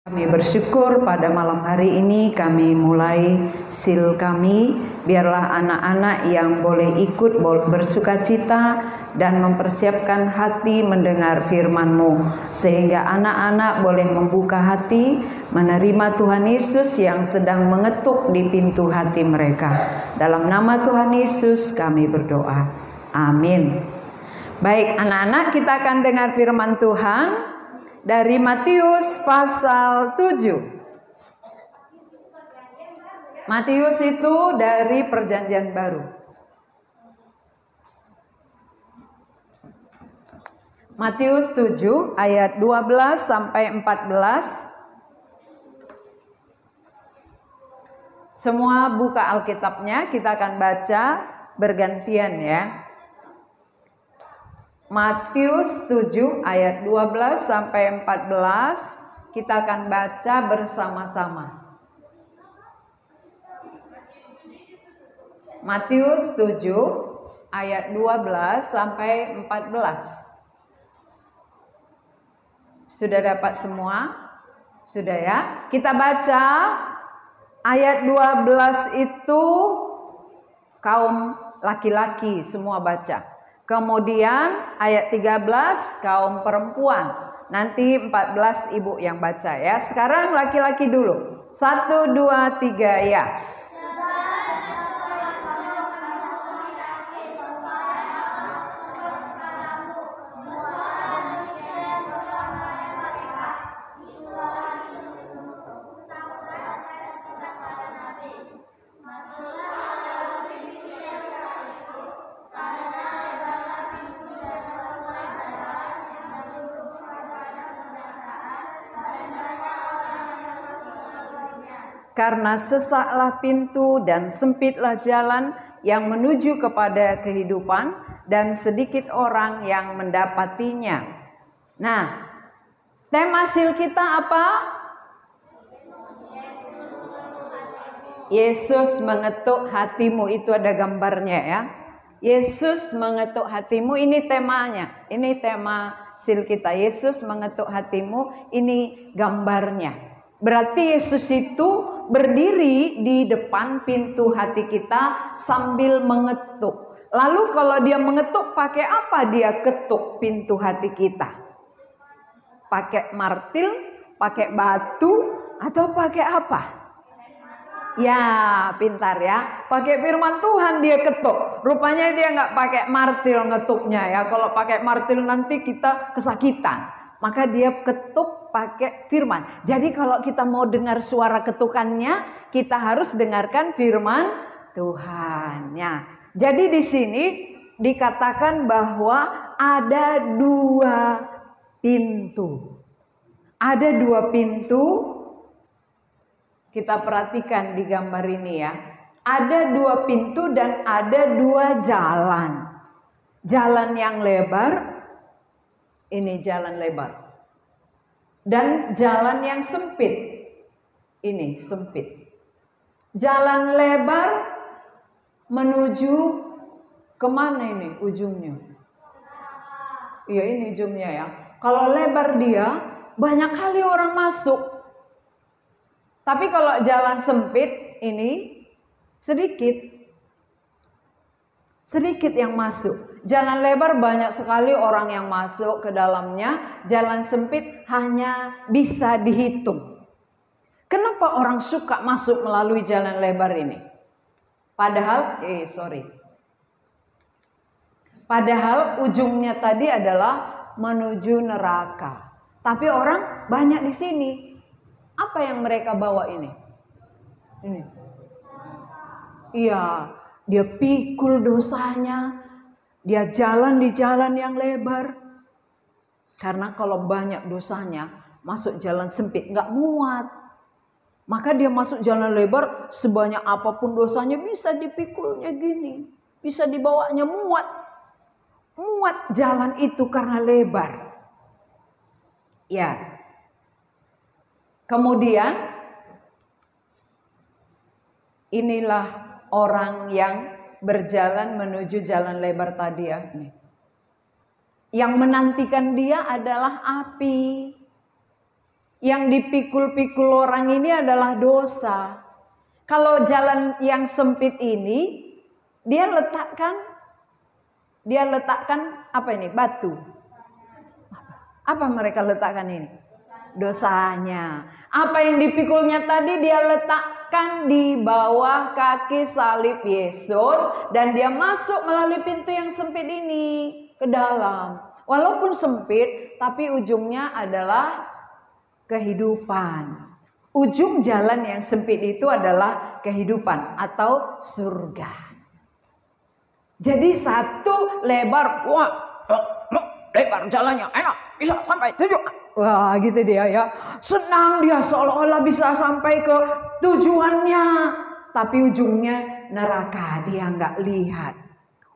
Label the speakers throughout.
Speaker 1: Kami bersyukur pada malam hari ini kami mulai sil kami. Biarlah anak-anak yang boleh ikut bersukacita dan mempersiapkan hati mendengar firman-Mu, sehingga anak-anak boleh membuka hati menerima Tuhan Yesus yang sedang mengetuk di pintu hati mereka. Dalam nama Tuhan Yesus kami berdoa. Amin. Baik anak-anak, kita akan dengar firman Tuhan dari Matius pasal 7. Matius itu dari Perjanjian Baru. Matius 7 ayat 12 sampai 14. Semua buka Alkitabnya, kita akan baca bergantian ya. Matius 7 ayat 12 sampai 14 kita akan baca bersama-sama. Matius 7 ayat 12 sampai 14. Sudah dapat semua? Sudah ya? Kita baca ayat 12 itu kaum laki-laki semua baca. Kemudian ayat 13 kaum perempuan. Nanti 14 ibu yang baca ya. Sekarang laki-laki dulu. 1, 2, 3 ya. Karena sesaklah pintu dan sempitlah jalan yang menuju kepada kehidupan, dan sedikit orang yang mendapatinya. Nah, tema sil kita apa? Yesus mengetuk hatimu, itu ada gambarnya ya. Yesus mengetuk hatimu, ini temanya. Ini tema sil kita. Yesus mengetuk hatimu, ini gambarnya. Berarti Yesus itu berdiri di depan pintu hati kita sambil mengetuk. Lalu kalau dia mengetuk, pakai apa dia ketuk pintu hati kita? Pakai martil, pakai batu, atau pakai apa? Ya, pintar ya. Pakai firman Tuhan dia ketuk. Rupanya dia nggak pakai martil ngetuknya ya. Kalau pakai martil nanti kita kesakitan. Maka dia ketuk pakai firman. Jadi kalau kita mau dengar suara ketukannya, kita harus dengarkan firman Tuhan. Ya. Jadi di sini dikatakan bahwa ada 2 pintu. Ada 2 pintu. Kita perhatikan di gambar ini ya. Ada 2 pintu dan ada 2 jalan. Jalan yang lebar. Ini jalan lebar. Dan jalan yang sempit. Ini sempit. Jalan lebar menuju kemana ini ujungnya? Iya ini ujungnya ya. Kalau lebar dia banyak kali orang masuk. Tapi kalau jalan sempit ini sedikit. Sedikit yang masuk. Jalan lebar banyak sekali orang yang masuk ke dalamnya. Jalan sempit hanya bisa dihitung. Kenapa orang suka masuk melalui jalan lebar ini? Padahal ujungnya tadi adalah menuju neraka. Tapi orang banyak di sini. Apa yang mereka bawa ini? Ini. Iya. Dia pikul dosanya, dia jalan di jalan yang lebar. Karena kalau banyak dosanya, masuk jalan sempit nggak muat. Maka dia masuk jalan lebar, sebanyak apapun dosanya bisa dipikulnya gini. Bisa dibawanya muat. Muat jalan itu karena lebar. Ya. Kemudian, inilah orang yang berjalan menuju jalan lebar tadi ya. Yang menantikan dia adalah api. Yang dipikul-pikul orang ini adalah dosa. Kalau jalan yang sempit ini, dia letakkan apa ini? Batu. Apa mereka letakkan ini? Dosanya. Apa yang dipikulnya tadi dia letakkan di bawah kaki salib Yesus. Dan dia masuk melalui pintu yang sempit ini ke dalam. Walaupun sempit, tapi ujungnya adalah kehidupan. Ujung jalan yang sempit itu adalah kehidupan atau surga. Jadi satu lebar, wah, lebar jalannya enak, bisa sampai tujuan. Wah, gitu dia ya. Senang dia seolah-olah bisa sampai ke tujuannya. Tapi ujungnya neraka, dia nggak lihat.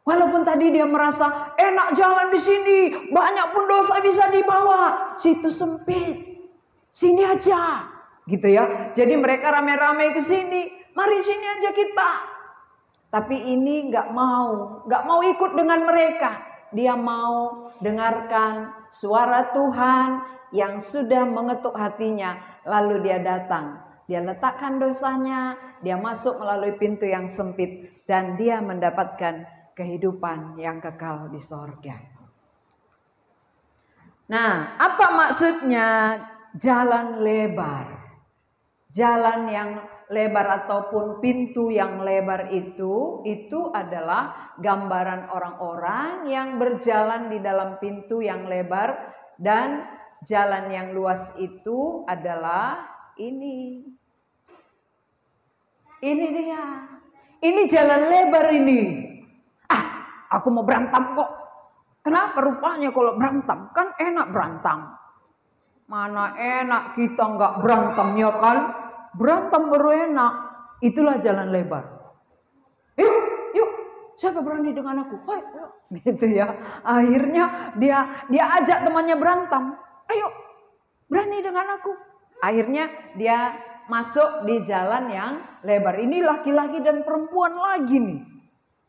Speaker 1: Walaupun tadi dia merasa enak jalan di sini, banyak pun dosa bisa dibawa. Situ sempit, sini aja, gitu ya. Jadi mereka rame-rame ke sini, mari sini aja kita. Tapi ini nggak mau ikut dengan mereka. Dia mau dengarkan suara Tuhan yang sudah mengetuk hatinya. Lalu dia datang, dia letakkan dosanya, dia masuk melalui pintu yang sempit dan dia mendapatkan kehidupan yang kekal di sorga. Nah, apa maksudnya jalan lebar? Jalan yang lebar ataupun pintu yang lebar itu adalah gambaran orang-orang yang berjalan di dalam pintu yang lebar, dan jalan yang luas itu adalah ini. Ini dia. Ini jalan lebar ini. Aku mau berantem kok. Kenapa rupanya kalau berantem? Kan enak berantem. Mana enak kita nggak berantem ya kan? Berantem baru enak. Itulah jalan lebar. Yuk, siapa berani dengan aku? Ayo, gitu ya. Akhirnya dia ajak temannya berantem. Ayo, berani dengan aku. Akhirnya dia masuk di jalan yang lebar. Ini laki-laki dan perempuan lagi nih.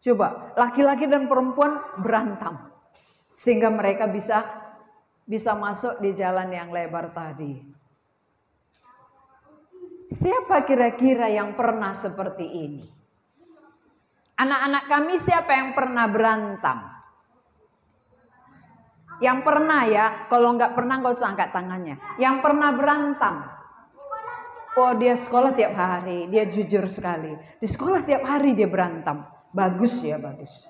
Speaker 1: Coba, laki-laki dan perempuan berantem. Sehingga mereka bisa masuk di jalan yang lebar tadi. Siapa kira-kira yang pernah seperti ini? Anak-anak kami siapa yang pernah berantem? Yang pernah ya, kalau nggak pernah nggak usah angkat tangannya. Yang pernah berantem. Oh, dia sekolah tiap hari, dia jujur sekali. Di sekolah tiap hari dia berantem. Bagus ya, bagus.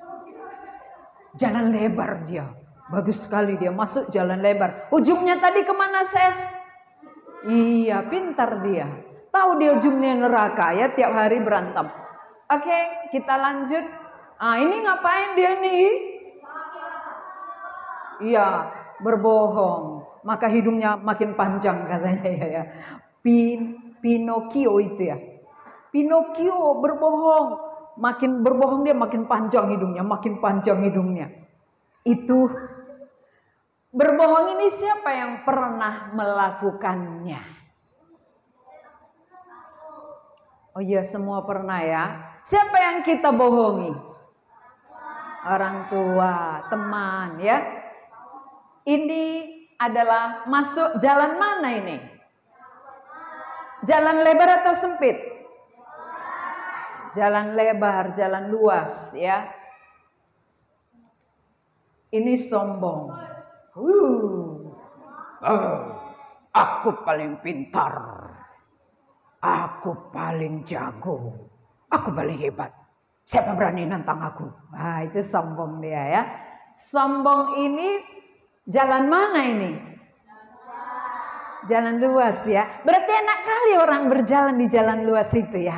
Speaker 1: Jalan lebar dia. Bagus sekali dia masuk jalan lebar. Ujungnya tadi kemana, Ses? Iya, pintar dia. Tahu dia ujungnya neraka ya, tiap hari berantem. Oke, kita lanjut. Ini ngapain dia nih? Iya, berbohong. Maka hidungnya makin panjang katanya ya. Pinocchio itu ya. Pinocchio berbohong. Makin berbohong dia makin panjang hidungnya, makin panjang hidungnya. Itu berbohong ini siapa yang pernah melakukannya? Oh iya, semua pernah ya. Siapa yang kita bohongi? Orang tua, teman ya. Ini adalah masuk jalan mana ini? Jalan lebar atau sempit? Jalan lebar, jalan luas ya. Ini sombong. Aku paling pintar. Aku paling jago. Aku paling hebat. Siapa berani nantang aku? Itu sombong dia ya. Sombong ini jalan mana ini? Jalan luas ya. Berarti enak kali orang berjalan di jalan luas itu ya.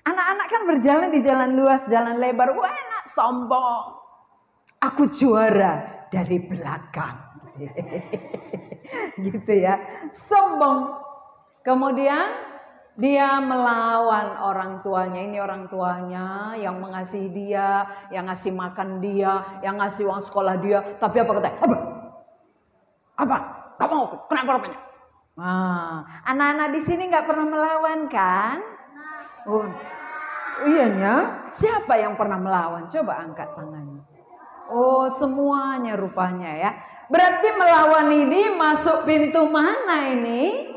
Speaker 1: Anak-anak kan berjalan di jalan luas, jalan lebar. Wah, enak, sombong. Aku juara dari belakang. Gitu ya. Sombong. Kemudian dia melawan orang tuanya. Ini orang tuanya yang mengasihi dia, yang ngasih makan dia, yang ngasih uang sekolah dia. Tapi apa katanya? Apa? Gak mau? Kenapa rupanya? Anak-anak di sini nggak pernah melawan kan? Oh, iyanya. Siapa yang pernah melawan? Coba angkat tangannya. Oh, semuanya rupanya ya. Berarti melawan ini masuk pintu mana ini?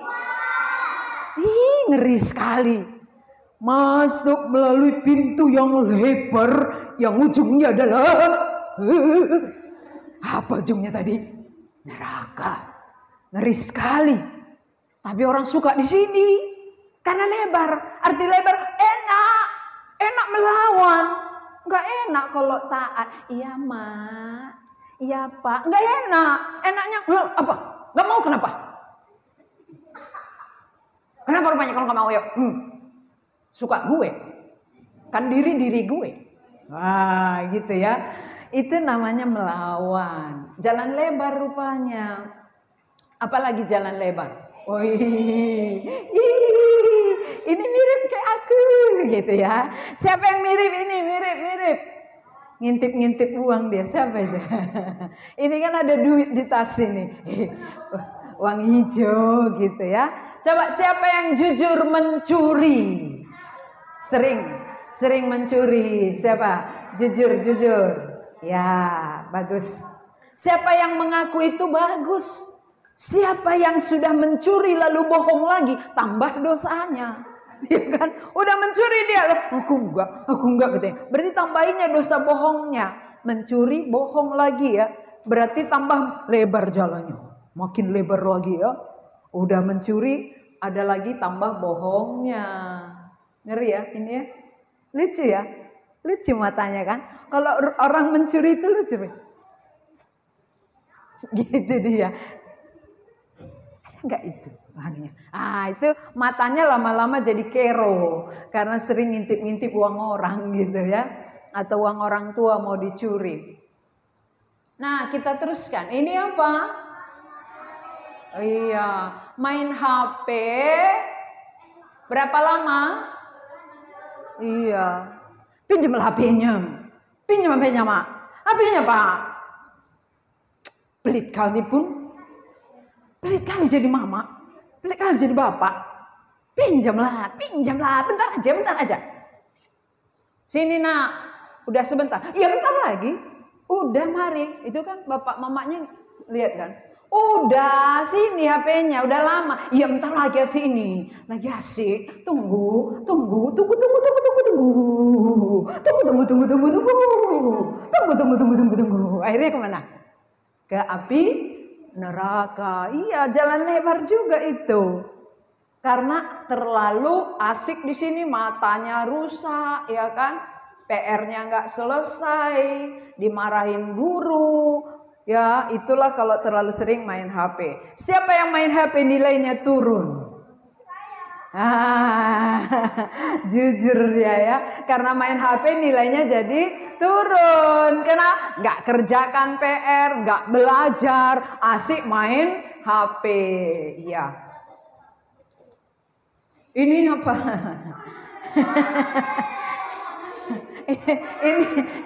Speaker 1: ngeri sekali. Masuk melalui pintu yang lebar, yang ujungnya adalah apa ujungnya tadi? Neraka. Ngeri sekali. Tapi orang suka di sini karena lebar. Arti lebar enak melawan. Nggak enak kalau taat. Iya mak, iya pak. Nggak enak. Enaknya apa? Nggak mau kenapa? Kenapa rupanya kalau nggak mau ya? Suka gue, kan diri gue. Wah gitu ya. Itu namanya melawan. Jalan lebar rupanya. Apalagi jalan lebar. Ini mirip kayak aku gitu ya. Siapa yang mirip ini? Mirip. Ngintip uang dia. Siapa itu? Ini kan ada duit di tas ini. Uang hijau gitu ya. Coba siapa yang jujur mencuri? Sering mencuri. Siapa? Jujur. Ya, bagus. Siapa yang mengaku itu bagus? Siapa yang sudah mencuri lalu bohong lagi, tambah dosanya. Ya kan? Udah mencuri dia, aku enggak gitu ya. Berarti tambahinnya dosa bohongnya. Mencuri, bohong lagi ya. Berarti tambah lebar jalannya. Makin lebar lagi ya. Udah mencuri, ada lagi tambah bohongnya. Ngeri ya ini ya. Lucu ya. Lucu matanya kan. Kalau orang mencuri itu lucu. Gitu dia. Enggak itu. Itu matanya lama-lama jadi kero. Karena sering ngintip-ngintip uang orang gitu ya. Atau uang orang tua mau dicuri. Nah kita teruskan. Ini apa? Oh, iya. Main HP. Berapa lama? Iya. Pinjam HP-nya. Pinjam HP-nya, Mak. HP-nya, Pak. Pelit kali pun. Pelit kali jadi mama. Pelit kali jadi bapak. Pinjamlah. Bentar aja. Sini, Nak. Udah sebentar. Iya, bentar lagi. Udah, mari. Itu kan bapak mamanya lihat kan. Udah, sini HP-nya, udah lama. Iya bentar lagi sini. Lagi asik. Tunggu. Akhirnya kemana? Ke api neraka. Iya, jalan lebar juga itu. Karena terlalu asik di sini, matanya rusak, ya kan? PR-nya nggak selesai, dimarahin guru. Ya, itulah kalau terlalu sering main HP. Siapa yang main HP nilainya turun? Jujur ya. Karena main HP nilainya jadi turun. Karena nggak kerjakan PR, nggak belajar, asik main HP. Ya. Ini apa?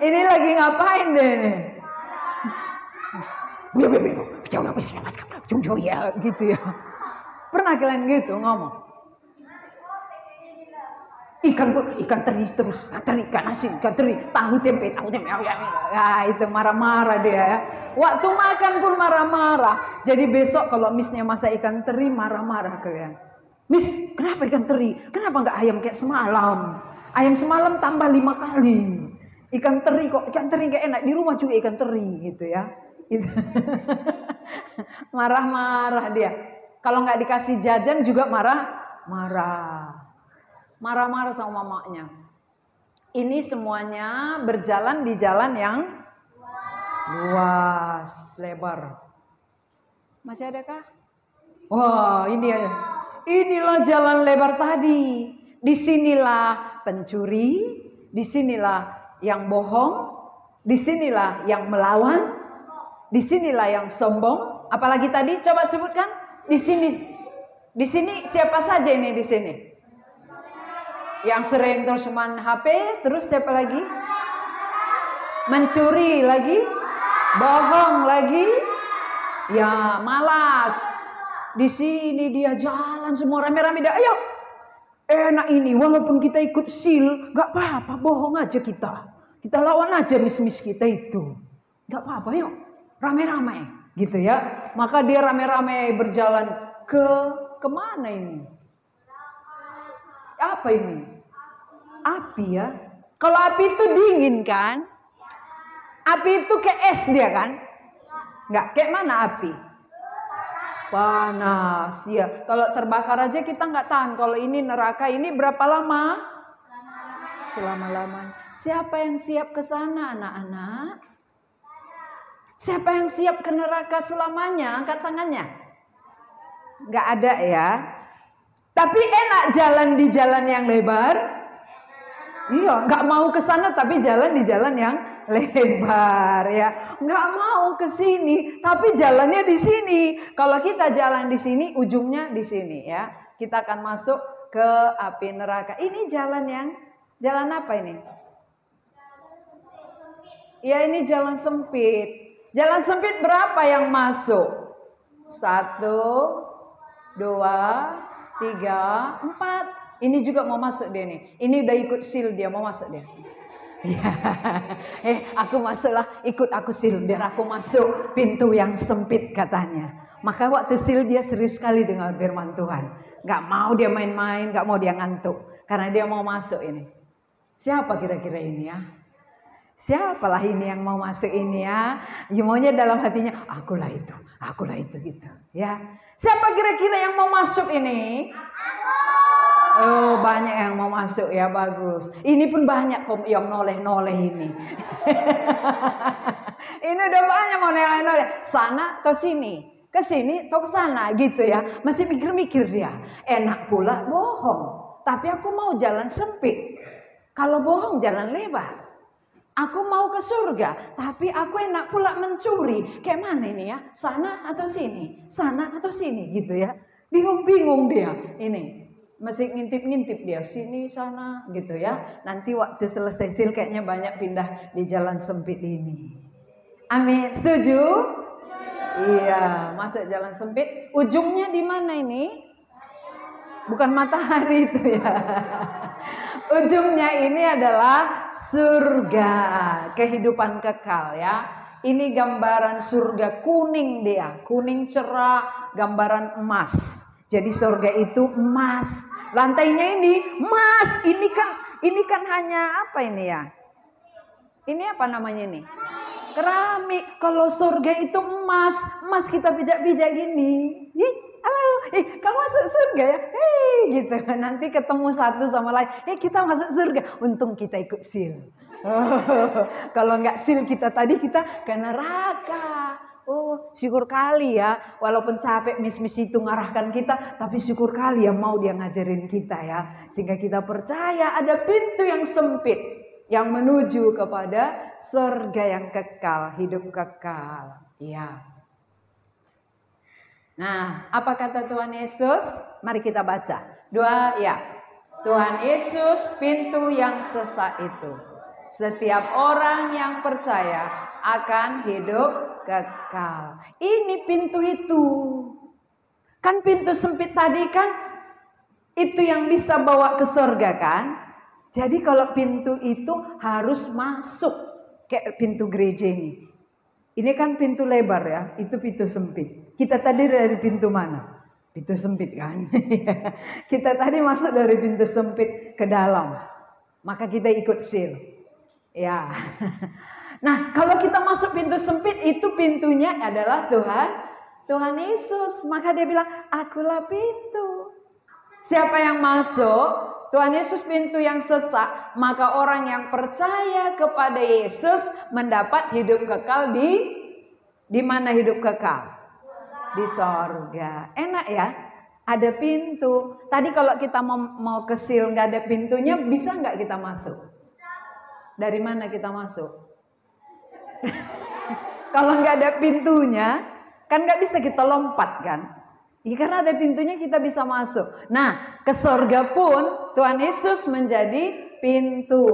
Speaker 1: ini lagi ngapain deh nih? Ya gitu ya. Pernah kalian gitu ngomong? Ikan teri terus, ikan asin, ikan teri, tahu tempe. Ya itu marah-marah dia ya. Waktu makan pun marah-marah. Jadi besok kalau misnya masak ikan teri marah-marah kalian. Miss, kenapa ikan teri? Kenapa nggak ayam kayak semalam? Ayam semalam tambah 5 kali. Ikan teri nggak enak. Di rumah juga ikan teri gitu ya. Marah-marah dia. Kalau nggak dikasih jajan juga marah-marah sama mamanya. Ini semuanya berjalan di jalan yang luas, lebar. Masih adakah? Wah, ini ya. Inilah jalan lebar tadi. Disinilah pencuri, disinilah yang bohong, disinilah yang melawan. Disinilah yang sombong. Apalagi tadi coba sebutkan. Di sini siapa saja ini di sini? Yang sering terus main HP, terus siapa lagi? Mencuri lagi, bohong lagi, ya malas. Di sini dia jalan semua rame-rame dia. Ayo, enak ini. Walaupun kita ikut sil, nggak apa-apa, bohong aja kita. Kita lawan aja mis-mis kita itu, nggak apa-apa. Yuk. Rame-rame gitu ya. Maka dia rame-rame berjalan kemana ini? apa ini? Api ya. Kalau api itu dingin kan? Api itu kayak es dia kan? Enggak, kayak mana api? Panas ya. Kalau terbakar aja kita nggak tahan. Kalau ini neraka ini berapa lama? Selama-lamanya. Siapa yang siap ke sana anak-anak? Siapa yang siap ke neraka selamanya? Angkat tangannya. Nggak ada ya. Tapi enak jalan di jalan yang lebar. Iya, nggak mau ke sana tapi jalan di jalan yang lebar ya. Nggak mau ke sini tapi jalannya di sini. Kalau kita jalan di sini, ujungnya di sini ya. Kita akan masuk ke api neraka. Ini jalan apa ini? Ya, ini jalan sempit. Jalan sempit berapa yang masuk? 1, 2, 3, 4. Ini juga mau masuk dia nih. Ini udah ikut seal dia, mau masuk dia. Ya. Aku masuklah, ikut aku seal biar aku masuk pintu yang sempit katanya. Maka waktu seal dia serius sekali dengan firman Tuhan. Gak mau dia main-main, gak mau dia ngantuk. Karena dia mau masuk ini. Siapa kira-kira ini ya? Siapalah ini yang mau masuk ini ya? Maunya dalam hatinya, akulah itu gitu. Ya. Siapa kira-kira yang mau masuk ini? Oh, banyak yang mau masuk ya, bagus. Ini pun banyak kok yang noleh-noleh ini. Ini udah banyak mau noleh-noleh. Sana atau sini, ke sini atau ke sana gitu ya. Masih mikir-mikir dia. Enak pula bohong. Tapi aku mau jalan sempit. Kalau bohong jalan lebar. Aku mau ke surga, tapi aku enak pula mencuri. Kayak mana ini ya? Sana atau sini? Sana atau sini gitu ya. Bingung-bingung dia ini. Masih ngintip-ngintip dia sini sana gitu ya. Nanti waktu selesai sil kayaknya banyak pindah di jalan sempit ini. Amin. Setuju? Iya, masuk jalan sempit. Ujungnya di mana ini? Bukan matahari itu ya. Ujungnya ini adalah surga, kehidupan kekal ya. Ini gambaran surga kuning dia, kuning cerah, gambaran emas. Jadi surga itu emas. Lantainya ini emas. Ini kan hanya apa ini ya? Ini apa namanya ini? Keramik. Kalau surga itu emas, emas kita pijak-pijak gini. Halo, kamu masuk surga ya? Gitu. Nanti ketemu satu sama lain. Kita masuk surga. Untung kita ikut seal. Kalau nggak seal kita tadi kita ke neraka. Oh, syukur kali ya. Walaupun capek mis-mis itu ngarahkan kita, tapi syukur kali ya mau dia ngajarin kita ya. Sehingga kita percaya ada pintu yang sempit yang menuju kepada surga yang kekal, hidup kekal. Iya. Nah, apa kata Tuhan Yesus? Mari kita baca. 2 ya. Tuhan Yesus pintu yang sesak itu. Setiap orang yang percaya akan hidup kekal. Ini pintu itu. Kan pintu sempit tadi kan itu yang bisa bawa ke surga kan? Jadi kalau pintu itu harus masuk kayak pintu gereja ini. Ini kan pintu lebar ya, itu pintu sempit. Kita tadi dari pintu mana? Pintu sempit kan? Kita tadi masuk dari pintu sempit ke dalam. Maka kita ikut seal. Ya. Nah, kalau kita masuk pintu sempit itu pintunya adalah Tuhan Yesus. Maka dia bilang, akulah pintu. Siapa yang masuk? Tuhan Yesus pintu yang sesak. Maka orang yang percaya kepada Yesus mendapat hidup kekal di mana hidup kekal? Di sorga. Enak ya? Ada pintu. Tadi kalau kita mau ke seal nggak ada pintunya, bisa nggak kita masuk? Dari mana kita masuk? Kalau nggak ada pintunya, kan nggak bisa kita lompat kan? Ya, karena ada pintunya kita bisa masuk. Nah, ke sorga pun Tuhan Yesus menjadi pintu.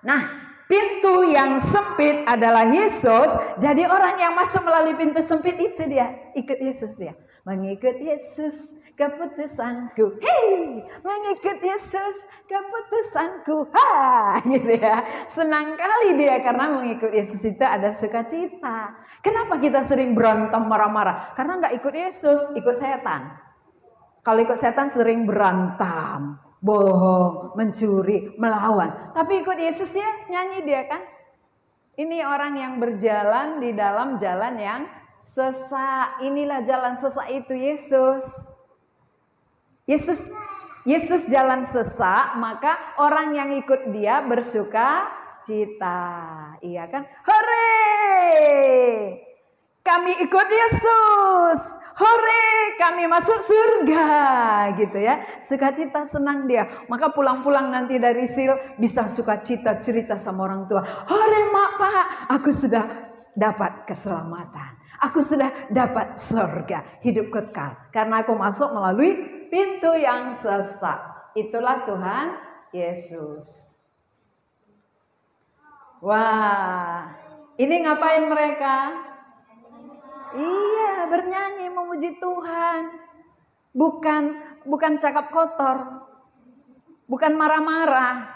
Speaker 1: Nah, pintu yang sempit adalah Yesus. Jadi orang yang masuk melalui pintu sempit itu dia ikut Yesus dia. Mengikut Yesus keputusanku. Mengikut Yesus keputusanku. Gitu ya. Senang kali dia karena mengikut Yesus itu ada sukacita. Kenapa kita sering berantem marah-marah? Karena nggak ikut Yesus, ikut setan. Kalau ikut setan sering berantem, bohong, mencuri, melawan. Tapi ikut Yesus ya nyanyi dia kan. Ini orang yang berjalan di dalam jalan yang sesak. Inilah jalan sesak itu Yesus. Yesus jalan sesak, maka orang yang ikut dia bersuka cita. Iya kan? Hore! Kami ikut Yesus. Hore, kami masuk surga gitu ya. Sukacita, senang dia. Maka pulang-pulang nanti dari sil bisa sukacita cerita sama orang tua. Hore mak pak, aku sudah dapat keselamatan. Aku sudah dapat surga, hidup kekal. Karena aku masuk melalui pintu yang sesak. Itulah Tuhan Yesus. Wah, ini ngapain mereka? Iya, bernyanyi memuji Tuhan. Bukan cakap kotor. Bukan marah-marah.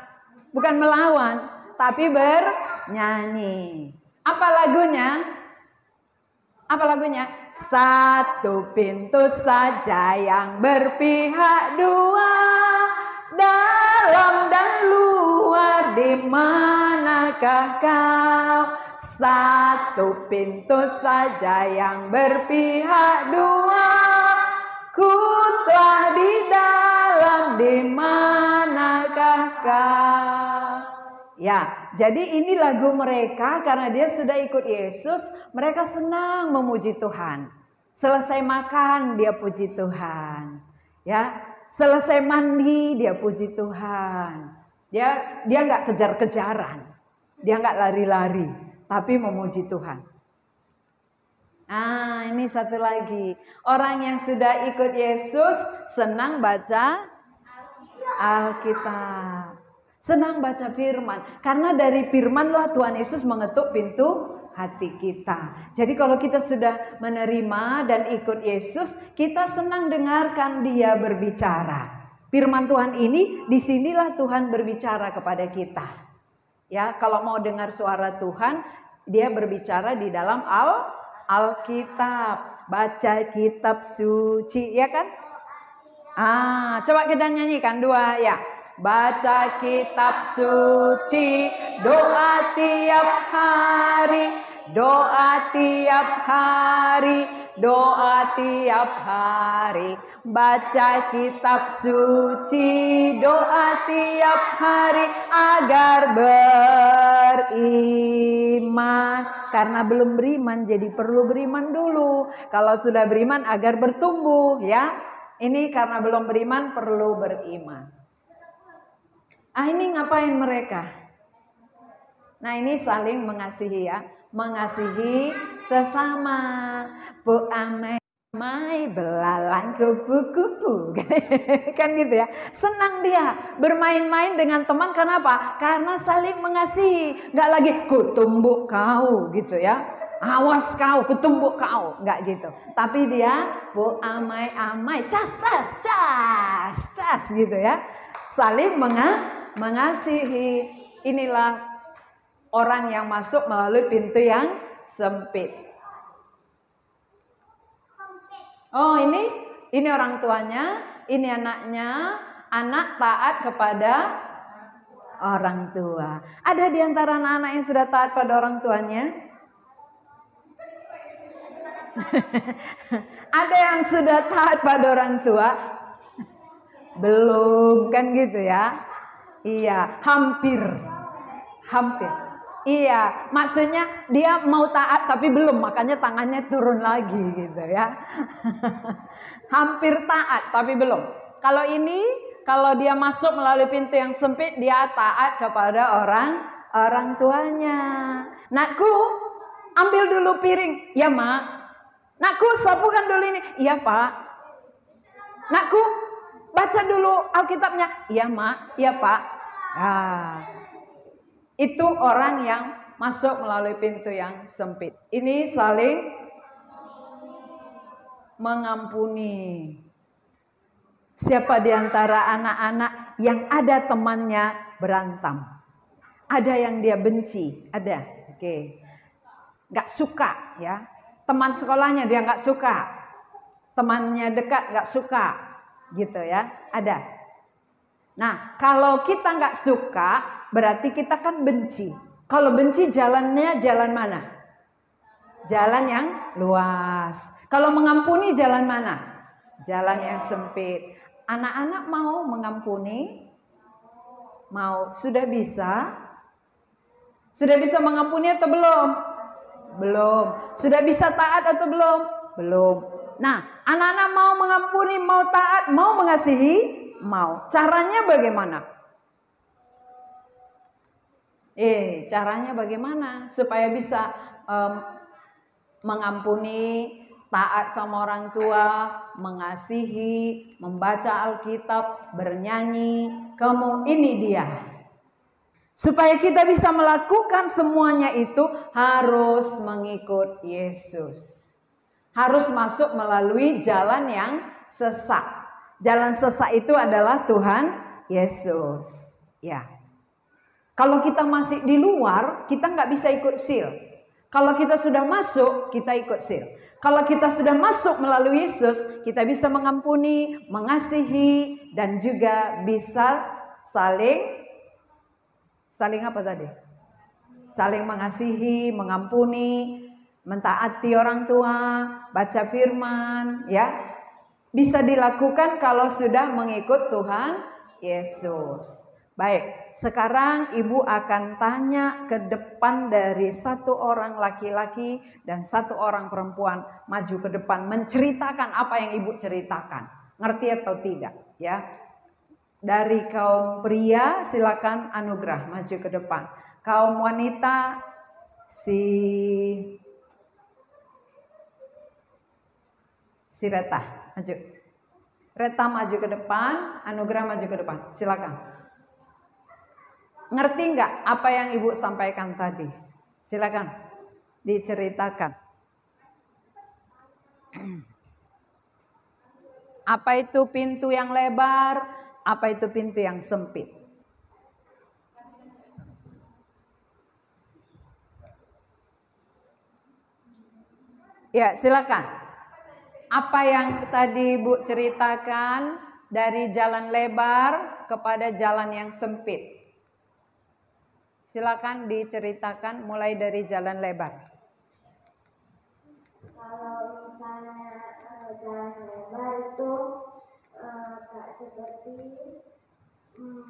Speaker 1: Bukan melawan, tapi bernyanyi. Apa lagunya? Apa lagunya? Satu pintu saja yang berpihak dua, dalam dan luar, di manakah kau? Satu pintu saja yang berpihak dua, ku telah di dalam, di manakah kau? Ya, jadi ini lagu mereka karena dia sudah ikut Yesus, mereka senang memuji Tuhan. Selesai makan dia puji Tuhan. Ya, selesai mandi dia puji Tuhan. Dia nggak kejar-kejaran, dia nggak lari-lari, tapi memuji Tuhan. Ah, ini satu lagi. Orang yang sudah ikut Yesus senang baca Alkitab. Senang baca firman. Karena dari firman lah Tuhan Yesus mengetuk pintu hati kita. Jadi kalau kita sudah menerima dan ikut Yesus, kita senang dengarkan dia berbicara. Firman Tuhan ini, disinilah Tuhan berbicara kepada kita. Ya, kalau mau dengar suara Tuhan, dia berbicara di dalam Alkitab. Baca kitab suci, ya kan? Coba kita nyanyikan dua ya. Baca kitab suci, doa tiap hari, doa tiap hari, doa tiap hari. Baca kitab suci, doa tiap hari agar beriman. Karena belum beriman jadi perlu beriman dulu. Kalau sudah beriman agar bertumbuh ya. Ini karena belum beriman perlu beriman. Ini ngapain mereka? Nah ini saling mengasihi ya. Mengasihi sesama. Bu amai belalang kupu-kupu. Kan gitu ya. Senang dia bermain-main dengan teman. Kenapa? Karena saling mengasihi. Gak lagi kutumbuk kau gitu ya. Awas kau, kutumbuk kau. Enggak gitu. Tapi dia bu amai cas gitu ya. Saling mengasihi. Inilah orang yang masuk melalui pintu yang sempit. Oh ini orang tuanya, ini anaknya. Anak taat kepada orang tua. Ada di antara anak-anak yang sudah taat pada orang tuanya? Ada yang sudah taat pada orang tua? Belum kan gitu ya. Iya, hampir. Iya, maksudnya dia mau taat tapi belum, makanya tangannya turun lagi gitu ya. Hampir taat tapi belum. Kalau dia masuk melalui pintu yang sempit, dia taat kepada orang tuanya. Nakku, ambil dulu piring. Ya, Mak. Nakku, sapukan dulu ini. Iya, Pak. Nakku, baca dulu Alkitabnya. Iya, Mak. Iya, Pak. Itu orang yang masuk melalui pintu yang sempit. Ini saling mengampuni. Siapa di antara anak-anak yang ada temannya berantem? Ada yang dia benci? Ada. Oke. Gak suka ya. Teman sekolahnya dia gak suka. Temannya dekat gak suka. Gitu ya, ada. Nah, kalau kita nggak suka, berarti kita kan benci. Kalau benci jalannya jalan mana? Jalan yang luas. Kalau mengampuni jalan mana? Jalan yang sempit. Anak-anak mau mengampuni? Mau. Sudah bisa? Sudah bisa mengampuni atau belum? Belum. Sudah bisa taat atau belum? Belum. Nah, anak-anak mau mengampuni, mau taat, mau mengasihi? Mau. Caranya bagaimana? Caranya bagaimana supaya bisa mengampuni, taat sama orang tua, mengasihi, membaca Alkitab, bernyanyi. Ini dia. Supaya kita bisa melakukan semuanya itu harus mengikut Yesus. Harus masuk melalui jalan yang sesak. Jalan sesak itu adalah Tuhan Yesus. Ya. Kalau kita masih di luar, kita nggak bisa ikut seal. Kalau kita sudah masuk, kita ikut seal. Kalau kita sudah masuk melalui Yesus, kita bisa mengampuni, mengasihi, dan juga bisa saling apa tadi? Saling mengasihi, mengampuni, mentaati orang tua, baca firman, ya. Bisa dilakukan kalau sudah mengikut Tuhan Yesus. Baik, sekarang Ibu akan tanya ke depan dari satu orang laki-laki dan satu orang perempuan maju ke depan menceritakan apa yang Ibu ceritakan. Ngerti atau tidak, ya? Dari kaum pria silakan Anugrah maju ke depan. Kaum wanita si Reta maju. Reta maju ke depan, Anugrah maju ke depan. Silakan. Ngerti nggak apa yang Ibu sampaikan tadi? Silakan diceritakan. Apa itu pintu yang lebar? Apa itu pintu yang sempit? Ya, silakan. Apa yang tadi Ibu ceritakan dari jalan lebar kepada jalan yang sempit? Silakan diceritakan mulai dari jalan lebar.
Speaker 2: Kalau misalnya jalan lebar itu tak seperti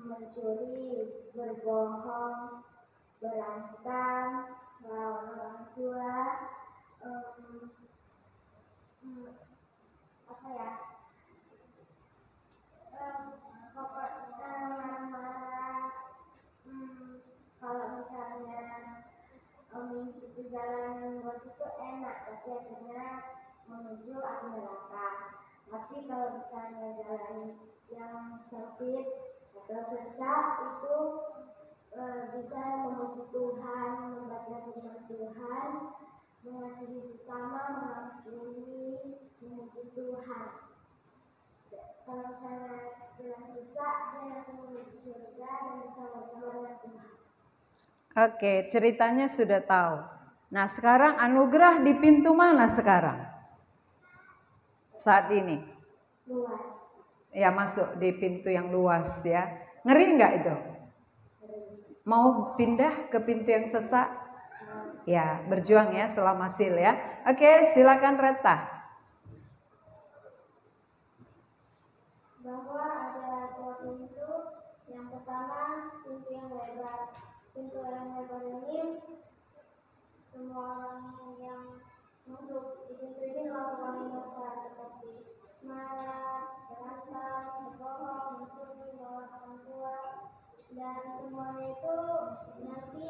Speaker 2: mencuri, berbohong, berantem, melawan orang tua, apa ya? Pokoknya marah-marah. Kalau misalnya mengikuti jalan luas itu enak, tapi akhirnya menuju api neraka. Tapi kalau misalnya jalan yang sempit atau sesak itu bisa memuji Tuhan, membaca firman Tuhan, mengasihi sesama, mengampuni, memuji Tuhan. Kalau misalnya jalan sesak, dia akan menuju surga dan bersama-sama dengan Tuhan.
Speaker 1: Oke, ceritanya sudah tahu. Nah, sekarang Anugrah di pintu mana sekarang? Saat ini?
Speaker 2: Luas.
Speaker 1: Ya, masuk di pintu yang luas ya. Ngeri nggak itu? Mau pindah ke pintu yang sesak? Ya, berjuang ya selama sil ya. Oke, silakan Reta.
Speaker 2: Bahwa ada dua pintu. Yang pertama pintu yang lebar. Pintu yang lebar ini semua orang yang masuk di pintu ini melakukan dosa seperti marah, berantem, berbohong, mencuri, melawan orang tua, dan semuanya itu nanti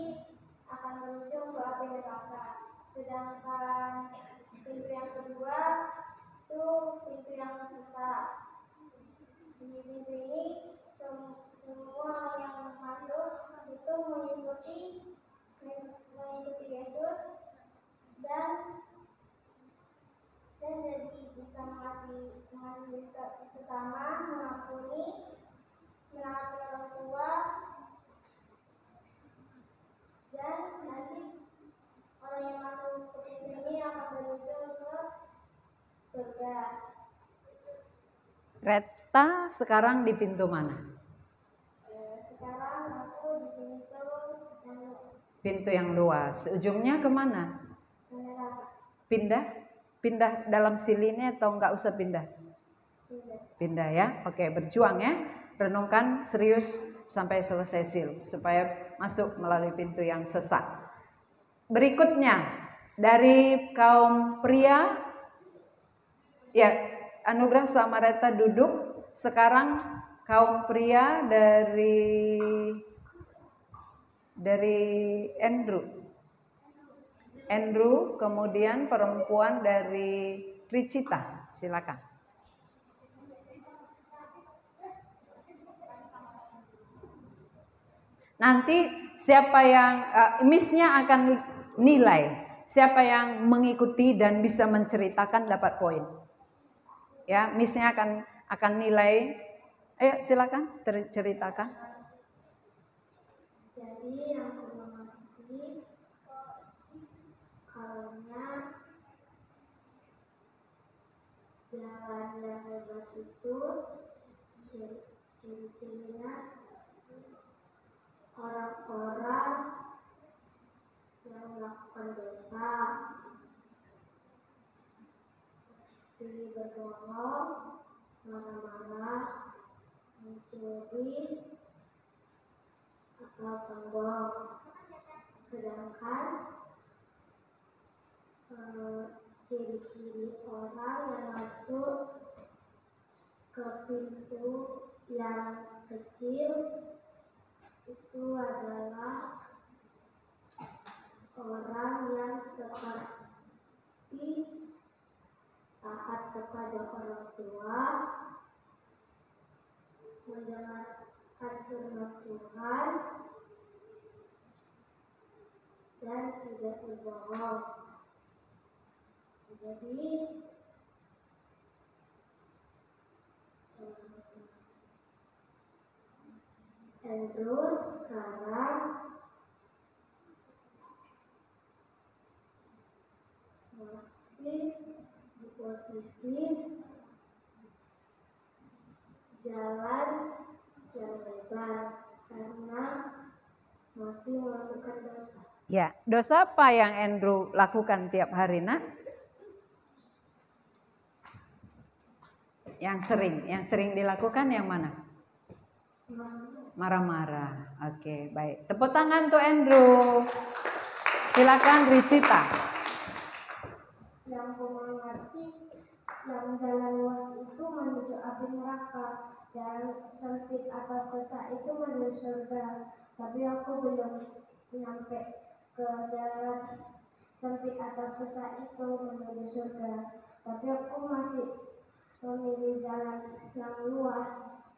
Speaker 2: akan berujung ke api neraka. Sedangkan pintu yang kedua itu pintu yang sesat. Di pintu ini semua yang masuk itu mengikuti Yesus dan jadi bisa mengasihi sesama, mengampuni, menaati orang tua, dan nanti orang yang masuk ke pintu ini akan menuju ke surga.
Speaker 1: Reta sekarang di pintu mana?
Speaker 2: Sekarang aku di pintu yang
Speaker 1: Pintu yang luas. Ujungnya kemana?
Speaker 2: neraka.
Speaker 1: Pindah dalam sil ini atau nggak usah pindah? Pindah ya. Oke, berjuang ya. Renungkan serius sampai selesai sil supaya masuk melalui pintu yang sesat. Berikutnya dari kaum pria, ya, Anugerah sama Reta duduk. Sekarang kaum pria dari Andrew, kemudian perempuan dari Ricita, silakan. Nanti siapa yang Miss-nya akan nilai siapa yang mengikuti dan bisa menceritakan dapat poin. Ya, Miss-nya akan nilai. Ayo silakan ceritakan.
Speaker 2: Jadi yang mengerti kalaunya jalan yang lebar itu ciri-cirinya orang-orang yang melakukan dosa, seperti berbohong, marah-marah, mencuri, atau sombong. Sedangkan ciri-ciri orang yang masuk ke pintu yang kecil itu adalah orang yang seperti taat kepada orang tua, mendengarkan firman Tuhan, dan tidak berbohong. Jadi Andrew sekarang masih di posisi jalan yang lebar karena masih melakukan dosa.
Speaker 1: Ya, dosa apa yang Andrew lakukan tiap hari, nak? Yang sering dilakukan yang mana? Marah-marah. Oke, baik. Tepuk tangan untuk Andrew. Silakan Ricita.
Speaker 2: Yang mengerti yang jalan luas itu menuju api neraka dan sempit atau sesak itu menuju surga. Tapi aku belum nyampe ke jalan sempit atau sesak itu menuju surga. Tapi aku masih memilih jalan yang luas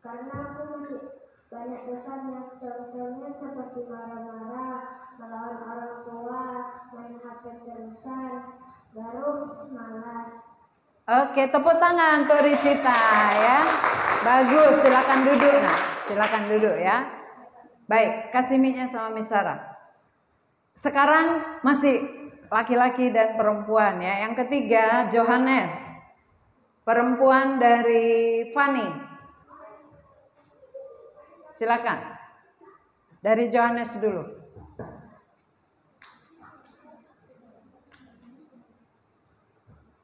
Speaker 2: karena aku masih banyak dosanya. Contohnya seperti marah-marah, melawan orang tua, main HP terusan, baru malas.
Speaker 1: Oke, tepuk tangan untuk Ricita ya. Bagus, silakan duduk nah. Silakan duduk ya. Baik, kasih mic-nya sama Miss Sarah. Sekarang masih laki-laki dan perempuan ya. Yang ketiga Johannes. Perempuan dari Fanny. Silakan. Dari Johannes dulu.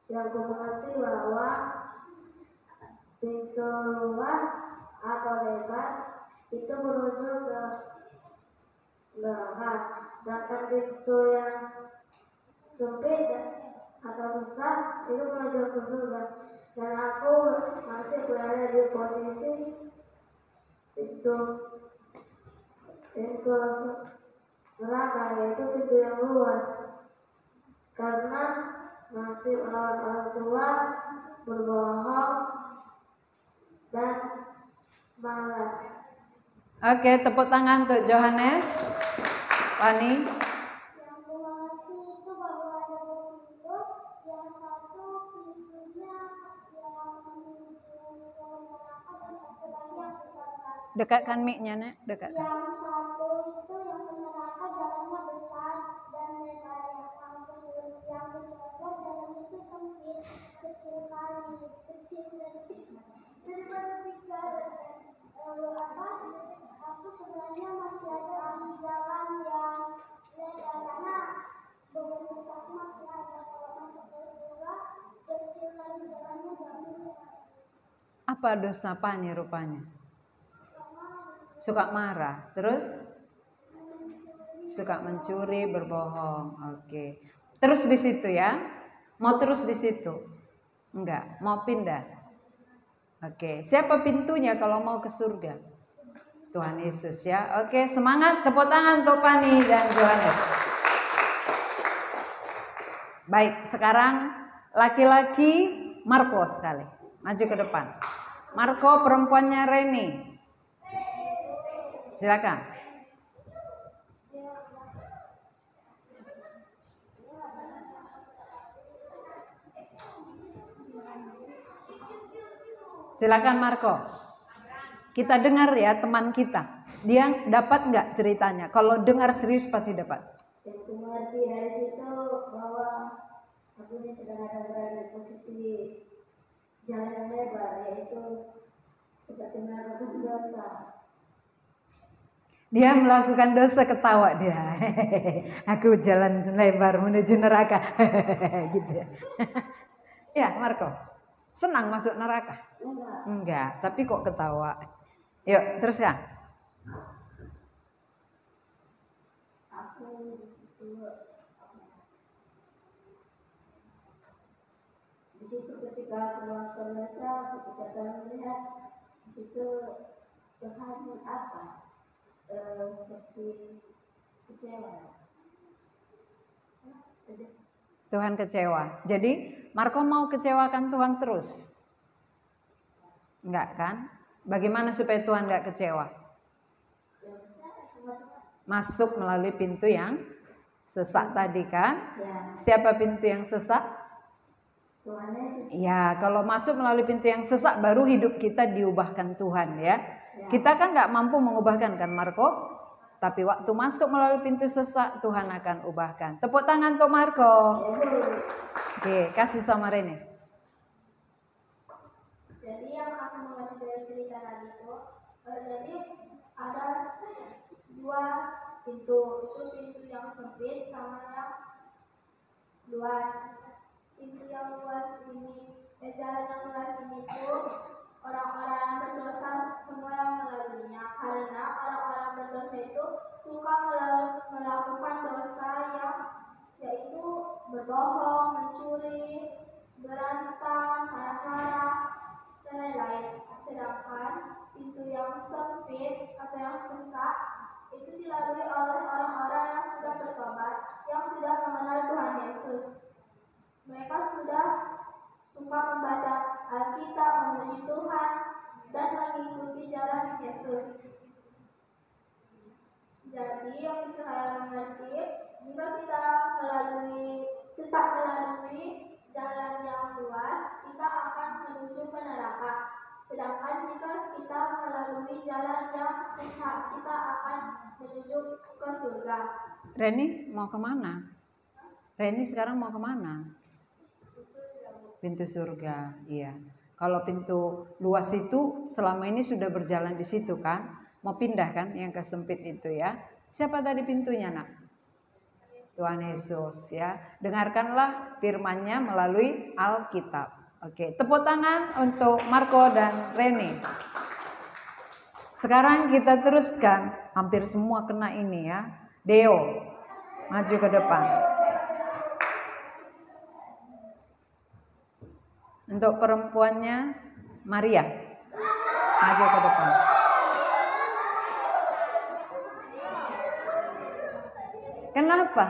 Speaker 2: Yang mengerti bahwa pintu luas atau lebar itu menuju ke neraka, sedangkan pintu yang sempit atau susah itu menuju ke surga. Dan aku masih berada di posisi pintu neraka, yaitu pintu yang luas, karena masih melawan orang tua, berbohong, dan malas.
Speaker 1: Oke, tepuk tangan untuk Johannes. Fanny.
Speaker 2: Yang mengerti itu bahwa ada dua pintu, yang satu pintunya yang menuju ke neraka dan satu lagi yang ke surga.
Speaker 1: Dekatkan mic-nya, Nek. Dekatkan.
Speaker 2: Yang satu itu yang ke neraka jalannya besar dan lebar, yang ke surga jalannya itu sempit, kecil kali, kecil dan sempit. Daripada
Speaker 1: Apa dosa apanya rupanya? Suka marah. Terus? Suka mencuri, berbohong. Oke. Terus di situ ya? Mau terus di situ? Enggak, mau pindah. Oke, siapa pintunya kalau mau ke surga? Tuhan Yesus ya. Oke, semangat, tepuk tangan untuk Pani dan Johannes. Baik, sekarang laki-laki Marco sekali. Maju ke depan. Marco perempuannya Reni. Silakan. Silakan Marco. Kita dengar ya teman kita. Dia dapat nggak ceritanya? Kalau dengar serius pasti dapat.
Speaker 2: Aku mengerti dari situ bahwa aku ini sedang berada di posisi jalan yang lebar, yaitu seperti melakukan dosa.
Speaker 1: Dia melakukan dosa, ketawa dia. Aku jalan lebar menuju neraka. Gitu ya. Ya, Marco. Senang masuk neraka? Enggak, tapi kok ketawa. Yuk, teruskan.
Speaker 2: Aku di situ ketika aku masuk dosa, ketika Tuhan melihat di situ Tuhan apa? Seperti kecewa.
Speaker 1: Tuhan kecewa. Jadi Marco mau kecewakan Tuhan terus? Enggak kan? Bagaimana supaya Tuhan enggak kecewa? Masuk melalui pintu yang sesak tadi kan? Siapa pintu yang sesak?
Speaker 2: Tuhan Yesus.
Speaker 1: Ya, kalau masuk melalui pintu yang sesak baru hidup kita diubahkan Tuhan ya. Kita kan enggak mampu mengubahkan kan Marco? Tapi waktu masuk melalui pintu sesak Tuhan akan ubahkan. Tepuk tangan untuk Marco. Oke, kasih sama Rene.
Speaker 2: Jadi yang aku mengerti dari cerita tadi itu, jadi ada dua pintu, itu pintu yang sempit sama yang luas. Pintu yang luas ini, jalan yang luas ini tuh orang-orang yang berdosa semua yang melaluinya, karena orang-orang berdosa itu suka melakukan dosa yang yaitu berbohong, mencuri, berantem, marah-marah, dan lain-lain. Sedangkan pintu yang sempit atau yang sesak itu dilalui oleh orang-orang yang sudah bertobat, yang sudah mengenal Tuhan Yesus. Mereka sudah suka membaca Alkitab, memuji Tuhan, dan mengikuti jalan Yesus. Jadi yang bisa saya mengerti, jika kita tetap melalui jalan yang luas, kita akan menuju ke neraka. Sedangkan jika kita melalui jalan yang sesak, kita akan menuju ke surga.
Speaker 1: Reni mau kemana? Reni sekarang mau kemana? Pintu surga, iya. Kalau pintu luas itu selama ini sudah berjalan di situ kan? Mau pindah kan yang ke sempit itu ya? Siapa tadi pintunya nak? Tuhan Yesus ya. Dengarkanlah firman-Nya melalui Alkitab. Oke, tepuk tangan untuk Marco dan Reni. Sekarang kita teruskan, hampir semua kena ini ya. Deo, maju ke depan. Untuk perempuannya Maria, maju ke depan. Kenapa?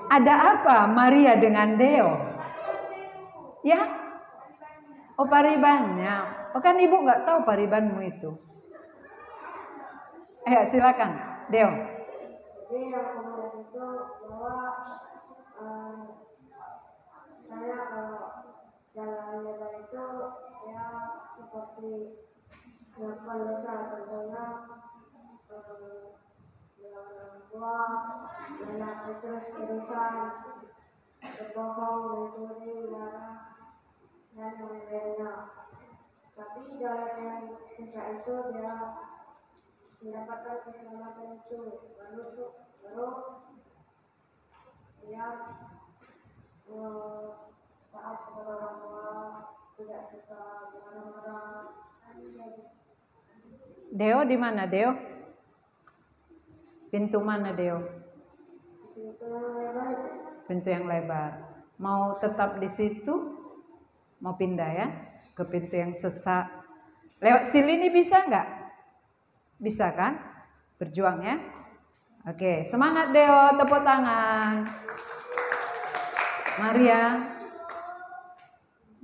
Speaker 1: Ada apa Maria dengan Deo? Ya? Oh, paribannya. Oh, kan ibu nggak tahu paribanmu itu. Silakan, Deo.
Speaker 2: Jadi yang kemarin itu bahwa saya kalau jalan lebar itu ya seperti melakukan dosa, contohnya orang tua, anak terus-terusan, berbohong, mencuri, marah, dan lain-lainnya. Tapi jalan yang susah itu dia mendapatkan keselamatan itu baru dia taat kepada orang tua, tidak suka marah-marah,
Speaker 1: Deo di mana, Deo? Pintu mana, Deo? Pintu yang lebar. Mau tetap di situ? Mau pindah ya? Ke pintu yang sesak. Lewat sini ini bisa nggak? Bisa kan? Berjuang ya. Oke, semangat Deo, tepuk tangan. Maria.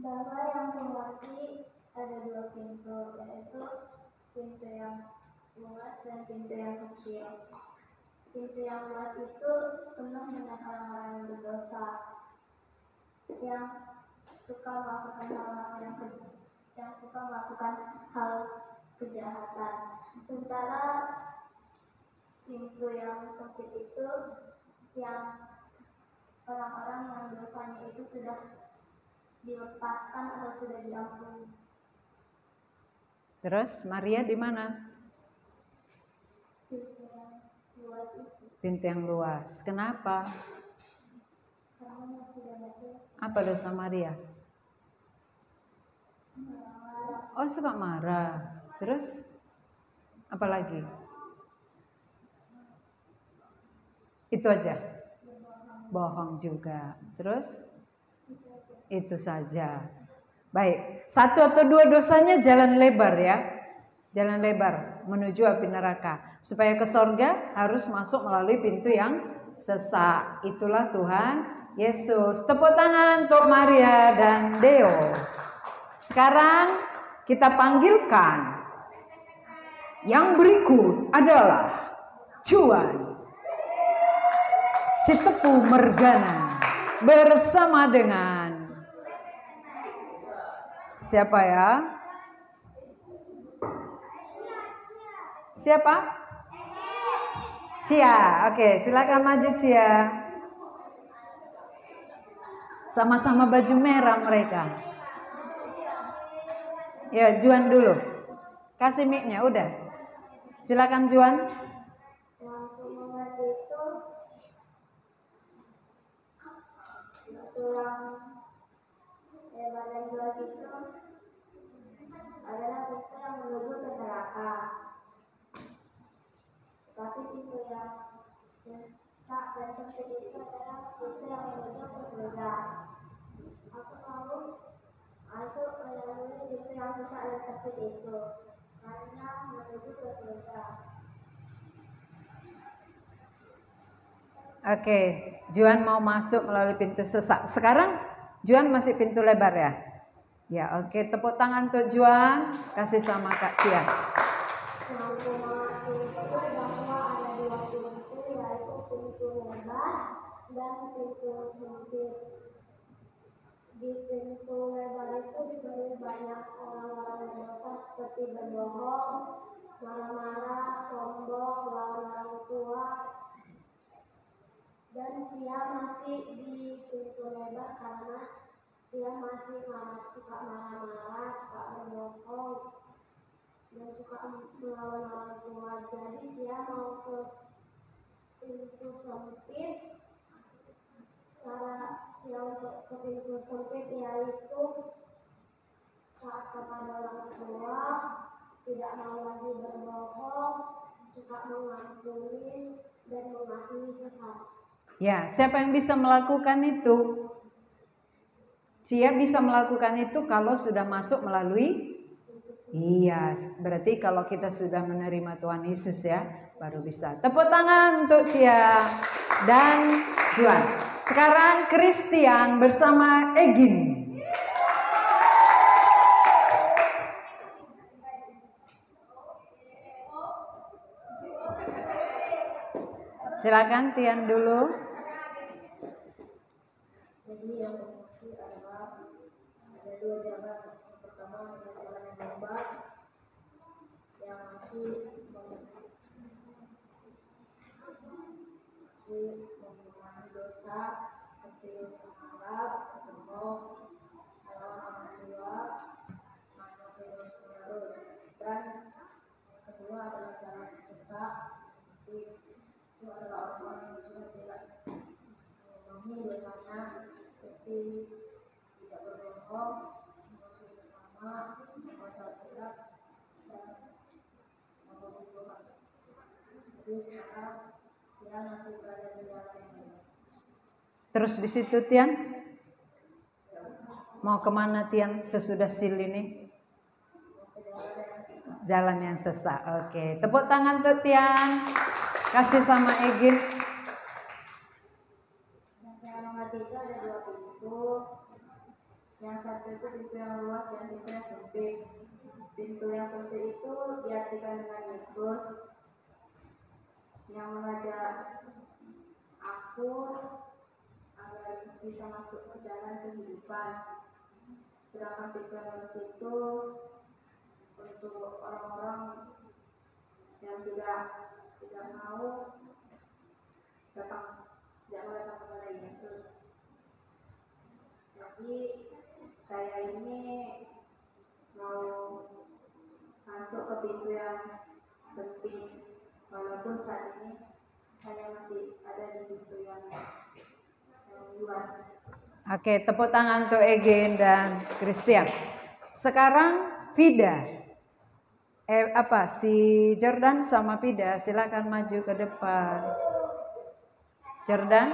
Speaker 2: Bahwa yang mengerti ada dua pintu, yaitu pintu yang luas dan pintu yang kecil. Pintu yang luas itu penuh dengan orang-orang yang berdosa, yang suka melakukan hal kejahatan. Sementara pintu yang sempit itu yang orang-orang yang dosanya itu sudah dilepaskan atau sudah diampuni.
Speaker 1: Terus Maria di mana?
Speaker 2: Pintu yang luas itu.
Speaker 1: Pintu yang luas. Kenapa?
Speaker 2: Karena sudah ada.
Speaker 1: Apa dosa Maria? Oh, suka marah. Terus apa lagi? Itu aja. Bohong juga. Terus itu saja. Baik, satu atau dua dosanya jalan lebar ya. Jalan lebar menuju api neraka. Supaya ke sorga harus masuk melalui pintu yang sesak. Itulah Tuhan Yesus. Tepuk tangan untuk Maria dan Deo. Sekarang kita panggilkan yang berikut adalah Juan Sitepu Mergana bersama dengan siapa ya? Siapa? Cia. Oke, silakan maju Cia. Sama-sama baju merah mereka. Ya, Juan dulu. Kasih mic-nya, udah. Silakan Juan.
Speaker 2: Yang semangat itu tulang lebar dan luas itu adalah pintu yang menuju ke neraka. Tapi pintu yang sesak dan sempit itu adalah pintu yang menuju ke surga. Aku mau masuk melalui pintu yang sesak dan sempit itu karena menuju ke surga.
Speaker 1: Oke, Juan mau masuk melalui pintu sesak. Sekarang Juan masih pintu lebar ya? Ya, oke. Tepuk tangan untuk Juan. Kasih sama Kak Cia.
Speaker 2: Yang semangat itu bahwa ada dua pintu, yaitu pintu lebar dan pintu sempit. Di pintu lebar itu dipenuhi banyak orang-orang berdosa seperti berbohong, marah-marah, sombong, lawan orang tua. Dan Cia masih di pintu lebar karena Cia masih suka marah-marah, suka berbohong, dan suka melawan orang tua. Jadi Cia mau ke pintu sempit. Cara Cia untuk ke pintu sempit yaitu taat kepada orang tua, tidak mau lagi berbohong, suka mengampuni dan mengasihi sesama.
Speaker 1: Ya, siapa yang bisa melakukan itu? Cia bisa melakukan itu kalau sudah masuk melalui. Iya, berarti kalau kita sudah menerima Tuhan Yesus ya, baru bisa. Tepuk tangan untuk Cia dan Juan. Sekarang Christian bersama Egin. Silakan Tian dulu.
Speaker 2: Jadi yang berfungsi adalah ada dua jalan. Yang pertama adalah jalan yang lebar yang masih mengurangi dosa seperti dosa marah, berbohong, melawan orang tua, mana terus menerus. Dan yang kedua adalah jalan sesak seperti itu adalah orang-orang yang sudah
Speaker 1: Terus di situ Tian, mau kemana Tian sesudah sil ini? Jalan yang sesat. Oke, tepuk tangan tuh Tian. Kasih sama Egin.
Speaker 2: Yang saya mengerti itu ada 2 pintu. Yang satu itu pintu yang luas dan pintu yang sempit. Pintu yang sempit itu diartikan dengan Yesus yang mengajak aku agar bisa masuk ke jalan kehidupan. Sedangkan pintu yang luas itu untuk orang-orang yang tidak mau datang kepada Yesus. Jadi saya ini mau masuk ke pintu yang sempit, walaupun saat ini saya masih ada di pintu yang luas.
Speaker 1: Oke, tepuk tangan untuk Egen dan Christian. Sekarang Vida, si Jordan sama Vida, silakan maju ke depan. Jordan,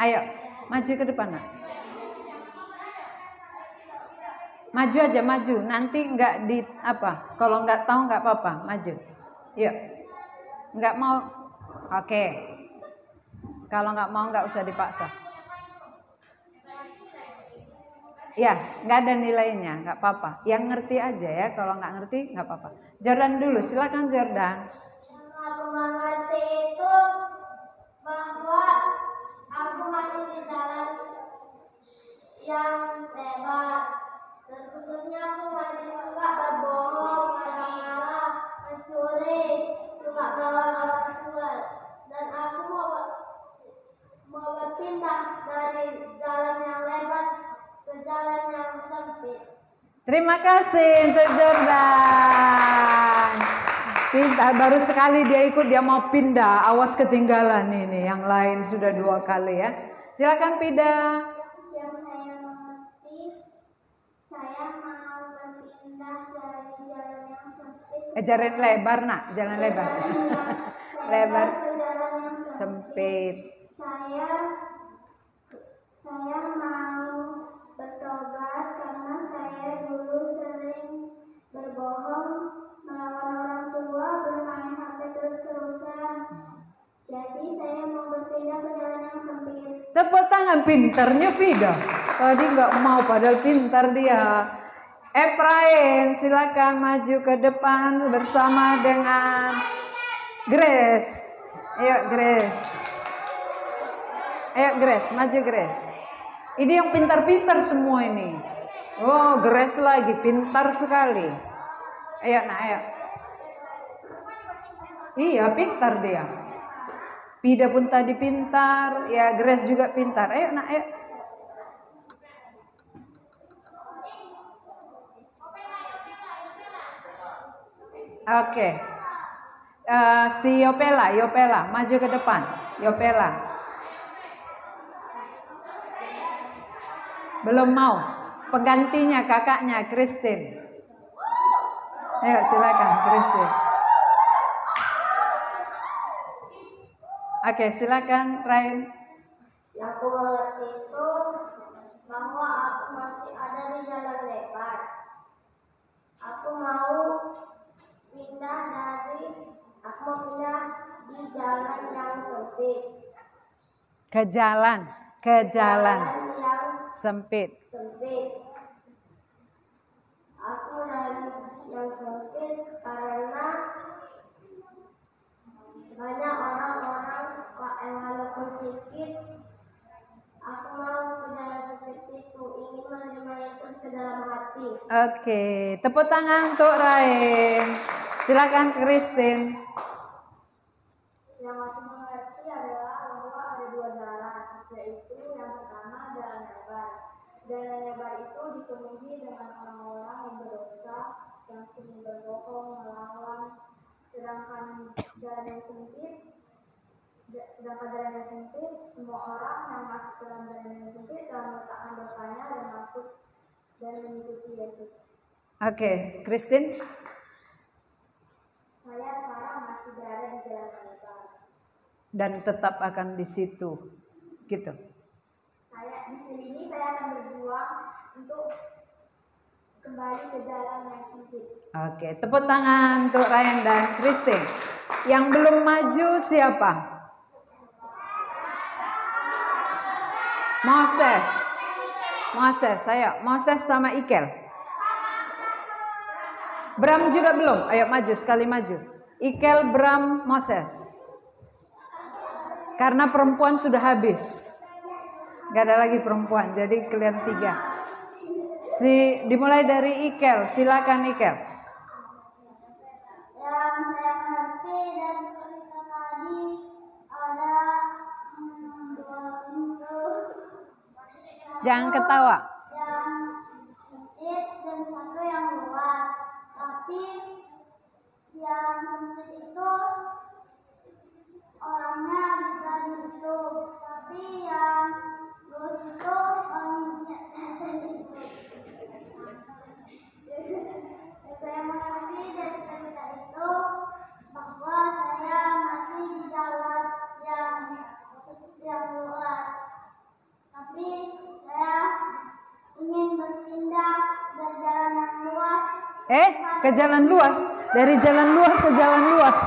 Speaker 1: ayo maju ke depan nak. Maju aja, maju. Nanti nggak di apa? Kalau nggak tahu nggak apa-apa, maju. Yuk. Nggak mau? Oke. Kalau nggak mau nggak usah dipaksa. Ya, nggak ada nilainya, nggak apa-apa. Yang ngerti aja ya. Kalau nggak ngerti nggak apa-apa. Jordan dulu, silakan Jordan.
Speaker 2: Aku mengerti itu bahwa aku masih di jalan yang lebar. Dan khususnya aku masih suka berbohong, marah-marah, mencuri, suka melawan orang tua. Dan aku mau berpindah dari jalan yang lebar ke jalan yang sempit.
Speaker 1: Terima kasih untuk Jordan. Pintar, baru sekali dia ikut, dia mau pindah. Awas ketinggalan ini. Yang lain sudah 2 kali ya. Silakan pindah.
Speaker 2: Yang saya mengerti, saya mau berpindah dari jalan yang sempit.
Speaker 1: Jalan lebar nak, jalan lebar. Lebar
Speaker 2: ke jalan yang
Speaker 1: sempit.
Speaker 2: Saya mau bertobat karena saya dulu sering berbohong, melawan orang tua, bermain HP terus-terusan. Jadi saya mau berpindah ke jalan yang sempit.
Speaker 1: Tepuk tangan, pintarnya Vida. Tadi nggak mau, padahal pintar dia. Efrain, silakan maju ke depan bersama dengan Grace. Ayo Grace. Ayo Grace, maju Grace. Ini yang pintar-pintar semua ini. Oh, Grace lagi pintar sekali. Ayo nak, ayo. Iya, pintar dia. Vida pun tadi pintar, ya Grace juga pintar. Ayo nak, ayo. Oke. Si Yopela, maju ke depan. Yopela. Belum mau. Penggantinya kakaknya Christine. Ayo silakan Christine. Oke, silakan Rain.
Speaker 2: Yang aku mengerti itu bahwa aku masih ada di jalan lebar. Aku mau pindah di jalan yang sempit.
Speaker 1: Ke jalan
Speaker 2: yang
Speaker 1: sempit.
Speaker 2: Aku dari yang sempit karena banyak orang-orang yang walaupun sedikit. Aku mau ke jalan sempit itu, ingin menerima Yesus ke dalam hati.
Speaker 1: Oke, tepuk tangan untuk Rain. Silakan Christine.
Speaker 2: Yang aku mengerti adalah bahwa ada 2 jalan, yaitu yang pertama jalan lebar. Jalan lebar itu dipenuhi dengan orang-orang yang berdosa, yang sering berbohong, melawan. Sedangkan jalan yang sempit, semua orang yang masuk ke dalam jalan yang sempit telah meletakkan dosanya dan masuk dan mengikuti Yesus.
Speaker 1: Oke, Christine.
Speaker 2: saya sekarang masih berada di jalan lebar.
Speaker 1: Dan tetap akan di situ. Gitu.
Speaker 2: Saya di sini saya akan berjuang untuk kembali ke jalan yang sempit.
Speaker 1: Oke, tepuk tangan untuk Ryan dan Christine. Yang belum maju siapa? Moses. Moses, ayo. Moses sama Ikel. Bram juga belum. Ayo maju, sekali maju. Ikel, Bram, Moses. Karena perempuan sudah habis. Gak ada lagi perempuan, jadi kalian 3. Dimulai dari Ikel, silakan Ikel.
Speaker 2: Yang saya mengerti dari cerita tadi ada 2 pintu.
Speaker 1: Jangan ketawa.
Speaker 2: Yang sempit dan 1 yang luas. Tapi yang sempit itu orangnya bisa hidup. Tapi yang luas itu orangnya hidup. Saya mengerti dari cerita itu bahwa saya masih di jalan yang luas. Tapi saya ingin berpindah dari jalan yang luas.
Speaker 1: Ke jalan luas, dari jalan luas ke jalan luas.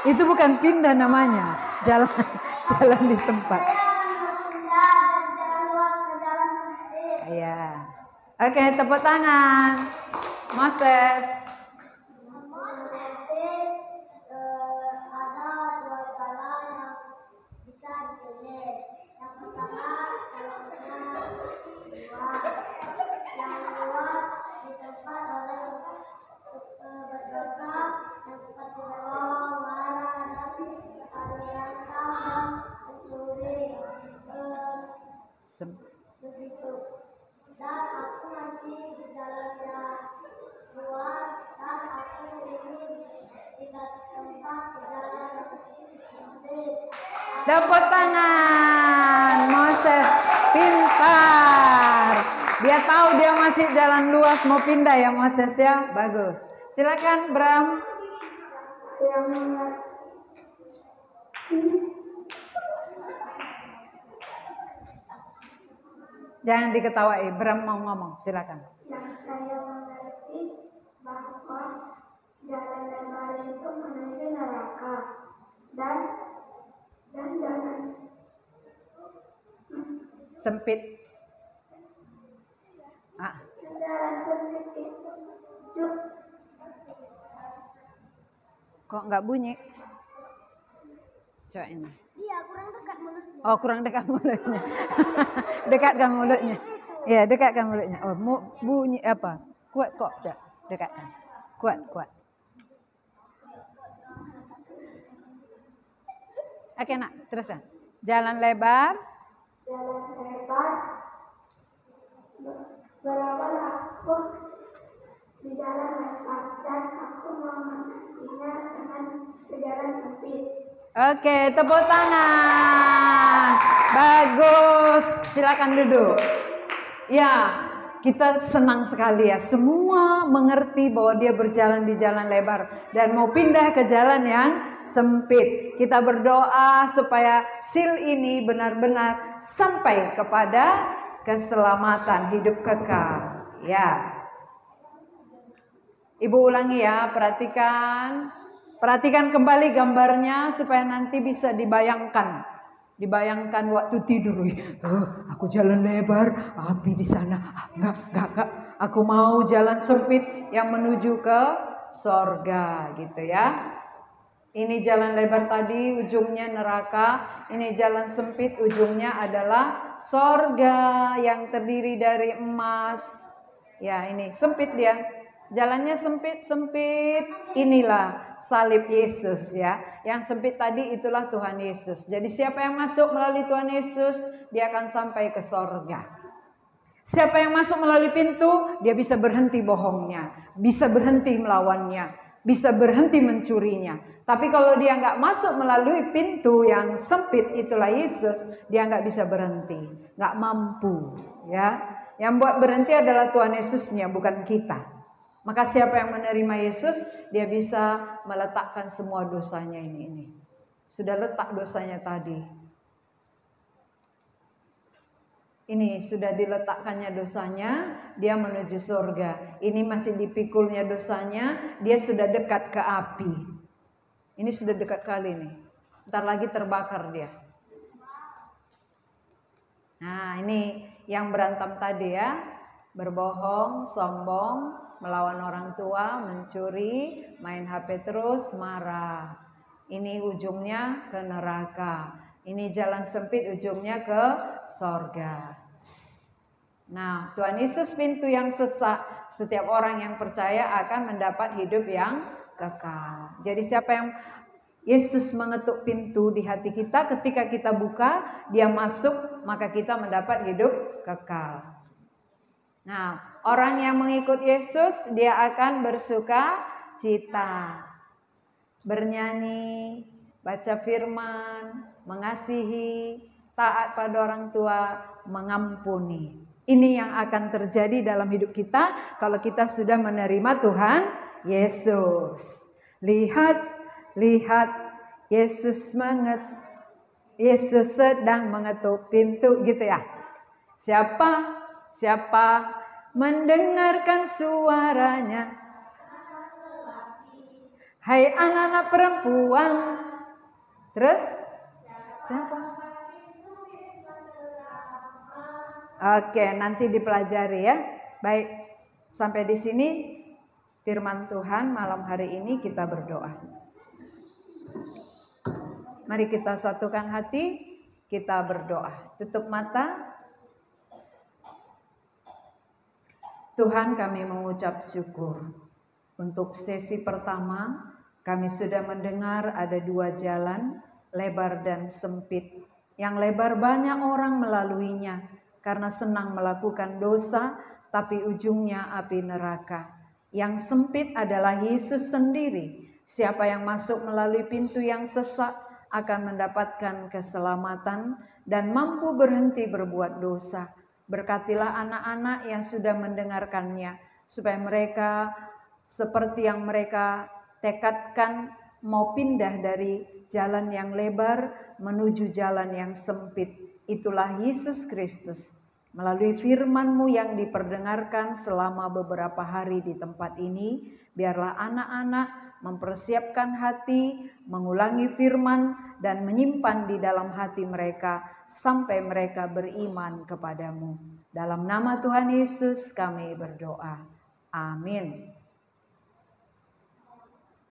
Speaker 1: Itu bukan pindah namanya, jalan di tempat.
Speaker 2: Saya ingin berpindah dari jalan luas ke jalan sempit.
Speaker 1: Iya. Oke, tepuk tangan. Moses.
Speaker 2: Ada 2 jalan yang bisa dipilih. Yang pertama jalannya luas. Yang luas di tempat orang berdosa, yang tempat berdoa, marah dan aliran dan mencuri. Begitu. Dan aku masih di jalan yang luas dan aku ingin pindah tempat ke jalan yang sempit.
Speaker 1: Tepuk tangan. Moses pintar. Dia tahu dia masih jalan luas mau pindah ya Moses ya. Bagus. Silakan Bram. Jangan diketawai. Bram mau ngomong. Silakan.
Speaker 2: Yang saya mengerti bahwa jalan lebar itu menuju neraka dan jalan
Speaker 1: Sempit.
Speaker 2: jalan sempit itu
Speaker 1: Kok nggak bunyi? Coba ini.
Speaker 2: Iya, kurang dekat mulutnya.
Speaker 1: Oh, kurang dekat mulutnya. Dekatkan mulutnya. Iya, dekatkan mulutnya. Oh, bunyi apa? Kuat kok, Cak. Dekatkan. Kuat. Oke, Nak, teruskan. Jalan lebar.
Speaker 2: Berawal aku di jalan lebar dan aku memanfaatkannya dengan jalan sempit.
Speaker 1: Oke, tepuk tangan. Bagus. Silakan duduk. Ya, kita senang sekali ya. Semua mengerti bahwa dia berjalan di jalan lebar dan mau pindah ke jalan yang sempit. Kita berdoa supaya sil ini benar-benar sampai kepada keselamatan hidup kekal. Ya. Ibu ulangi ya, Perhatikan kembali gambarnya supaya nanti bisa dibayangkan. Dibayangkan waktu tidur. Aku jalan lebar, api di sana. Enggak. Aku mau jalan sempit yang menuju ke sorga gitu ya. Ini jalan lebar tadi ujungnya neraka. Ini jalan sempit ujungnya adalah sorga yang terdiri dari emas. Ya ini sempit dia. Jalannya sempit. Inilah salib Yesus ya. Yang sempit tadi itulah Tuhan Yesus. Jadi siapa yang masuk melalui Tuhan Yesus, dia akan sampai ke sorga. Siapa yang masuk melalui pintu, dia bisa berhenti bohongnya, bisa berhenti melawannya, bisa berhenti mencurinya. Tapi kalau dia nggak masuk melalui pintu yang sempit, itulah Yesus, dia nggak bisa berhenti, nggak mampu ya. Yang buat berhenti adalah Tuhan Yesusnya, bukan kita. Maka siapa yang menerima Yesus, dia bisa meletakkan semua dosanya ini. Sudah letak dosanya tadi. Ini sudah diletakkannya dosanya, dia menuju surga. Ini masih dipikulnya dosanya, dia sudah dekat ke api. Ini sudah dekat kali nih. Ntar lagi terbakar dia. Nah, ini yang berantem tadi ya. Berbohong, sombong, melawan orang tua, mencuri, main HP terus, marah. Ini ujungnya ke neraka. Ini jalan sempit, ujungnya ke sorga. Nah, Tuhan Yesus pintu yang sesak. Setiap orang yang percaya akan mendapat hidup yang kekal. Jadi siapa yang Yesus mengetuk pintu di hati kita, ketika kita buka, dia masuk, maka kita mendapat hidup kekal. Nah, orang yang mengikut Yesus, dia akan bersuka cita, bernyanyi, baca firman, mengasihi, taat pada orang tua, mengampuni. Ini yang akan terjadi dalam hidup kita kalau kita sudah menerima Tuhan Yesus. Lihat, Yesus sedang mengetuk pintu, gitu ya. Siapa mendengarkan suaranya? Hai anak-anak perempuan. Terus siapa? Oke, nanti dipelajari ya. Baik, sampai di sini firman Tuhan malam hari ini, kita berdoa. Mari kita satukan hati, kita berdoa. Tutup mata. Tuhan, kami mengucap syukur. Untuk sesi pertama, kami sudah mendengar ada 2 jalan, lebar dan sempit. Yang lebar banyak orang melaluinya karena senang melakukan dosa, tapi ujungnya api neraka. Yang sempit adalah Yesus sendiri. Siapa yang masuk melalui pintu yang sesak akan mendapatkan keselamatan dan mampu berhenti berbuat dosa. Berkatilah anak-anak yang sudah mendengarkannya, supaya mereka seperti yang mereka tekadkan mau pindah dari jalan yang lebar menuju jalan yang sempit. Itulah Yesus Kristus. Melalui firman-Mu yang diperdengarkan selama beberapa hari di tempat ini, biarlah anak-anak mempersiapkan hati, mengulangi firman, dan menyimpan di dalam hati mereka sampai mereka beriman kepadamu. Dalam nama Tuhan Yesus kami berdoa. Amin.